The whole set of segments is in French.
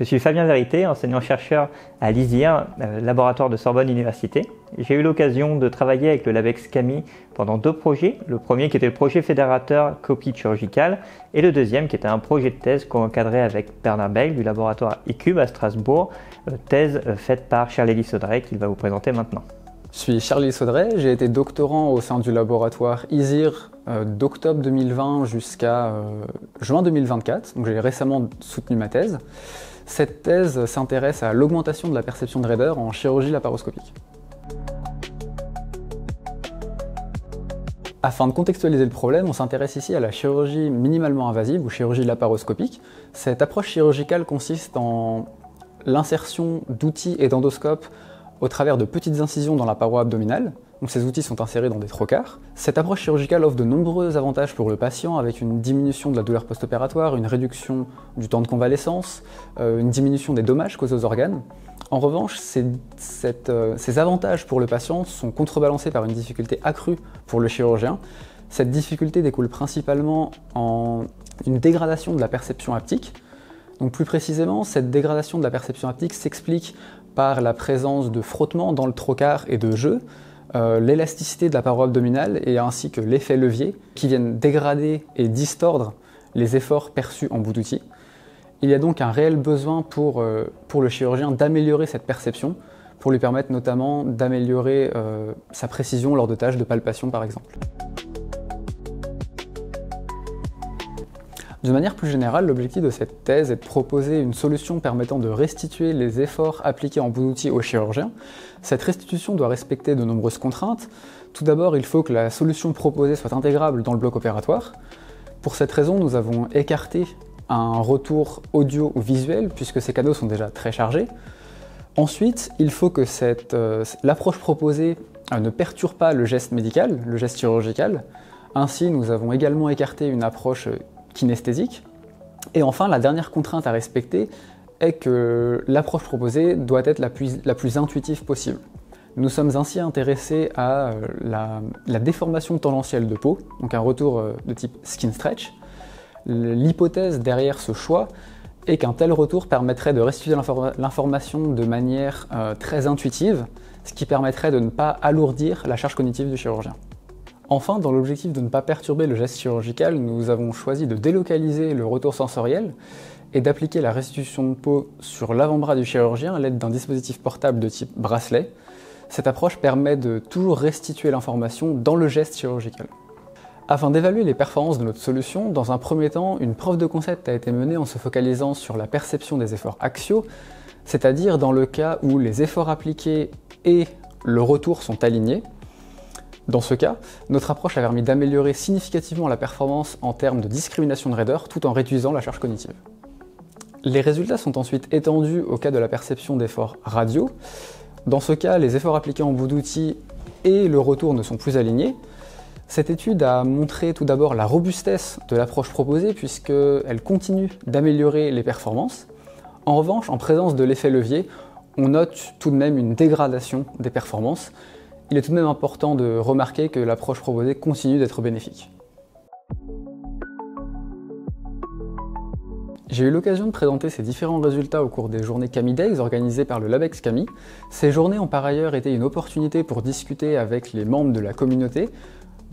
Je suis Fabien Vérité, enseignant-chercheur à l'ISIR, laboratoire de Sorbonne Université. J'ai eu l'occasion de travailler avec le LabEx CAMI pendant 2 projets. Le premier qui était le projet fédérateur copie chirurgicale et le deuxième qui était un projet de thèse co-encadré avec Bernard Beil du laboratoire ICUB à Strasbourg, thèse faite par Charles-Élie Saudret qu'il va vous présenter maintenant. Je suis Charles-Élie Saudret, j'ai été doctorant au sein du laboratoire ISIR d'octobre 2020 jusqu'à juin 2024, donc j'ai récemment soutenu ma thèse. Cette thèse s'intéresse à l'augmentation de la perception de raideur en chirurgie laparoscopique. Afin de contextualiser le problème, on s'intéresse ici à la chirurgie minimalement invasive ou chirurgie laparoscopique. Cette approche chirurgicale consiste en l'insertion d'outils et d'endoscopes au travers de petites incisions dans la paroi abdominale. Donc ces outils sont insérés dans des trocars. Cette approche chirurgicale offre de nombreux avantages pour le patient avec une diminution de la douleur post-opératoire, une réduction du temps de convalescence, une diminution des dommages causés aux organes. En revanche, ces avantages pour le patient sont contrebalancés par une difficulté accrue pour le chirurgien. Cette difficulté découle principalement en une dégradation de la perception haptique. Donc plus précisément, cette dégradation de la perception haptique s'explique par la présence de frottements dans le trocar et de jeux, l'élasticité de la paroi abdominale et ainsi que l'effet levier qui viennent dégrader et distordre les efforts perçus en bout d'outil. Il y a donc un réel besoin pour le chirurgien d'améliorer cette perception pour lui permettre notamment d'améliorer sa précision lors de tâches de palpation par exemple. De manière plus générale, l'objectif de cette thèse est de proposer une solution permettant de restituer les efforts appliqués en bout d'outil aux chirurgiens. Cette restitution doit respecter de nombreuses contraintes. Tout d'abord, il faut que la solution proposée soit intégrable dans le bloc opératoire. Pour cette raison, nous avons écarté un retour audio ou visuel, puisque ces canaux sont déjà très chargés. Ensuite, il faut que l'approche proposée ne perturbe pas le geste médical, le geste chirurgical. Ainsi, nous avons également écarté une approche kinesthésique. Et enfin, la dernière contrainte à respecter est que l'approche proposée doit être la plus intuitive possible. Nous sommes ainsi intéressés à la déformation tangentielle de peau, donc un retour de type skin stretch. L'hypothèse derrière ce choix est qu'un tel retour permettrait de restituer l'information de manière très intuitive, ce qui permettrait de ne pas alourdir la charge cognitive du chirurgien. Enfin, dans l'objectif de ne pas perturber le geste chirurgical, nous avons choisi de délocaliser le retour sensoriel et d'appliquer la restitution de peau sur l'avant-bras du chirurgien à l'aide d'un dispositif portable de type bracelet. Cette approche permet de toujours restituer l'information dans le geste chirurgical. Afin d'évaluer les performances de notre solution, dans un premier temps, une preuve de concept a été menée en se focalisant sur la perception des efforts axiaux, c'est-à-dire dans le cas où les efforts appliqués et le retour sont alignés. Dans ce cas, notre approche a permis d'améliorer significativement la performance en termes de discrimination de raideur tout en réduisant la charge cognitive. Les résultats sont ensuite étendus au cas de la perception d'efforts radiaux. Dans ce cas, les efforts appliqués en bout d'outil et le retour ne sont plus alignés. Cette étude a montré tout d'abord la robustesse de l'approche proposée puisqu'elle continue d'améliorer les performances. En revanche, en présence de l'effet levier, on note tout de même une dégradation des performances. Il est tout de même important de remarquer que l'approche proposée continue d'être bénéfique. J'ai eu l'occasion de présenter ces différents résultats au cours des journées CAMI Days organisées par le LabEx CAMI. Ces journées ont par ailleurs été une opportunité pour discuter avec les membres de la communauté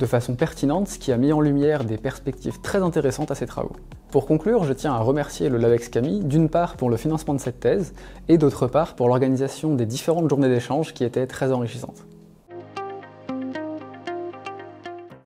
de façon pertinente, ce qui a mis en lumière des perspectives très intéressantes à ces travaux. Pour conclure, je tiens à remercier le LabEx CAMI, d'une part pour le financement de cette thèse, et d'autre part pour l'organisation des différentes journées d'échange qui étaient très enrichissantes.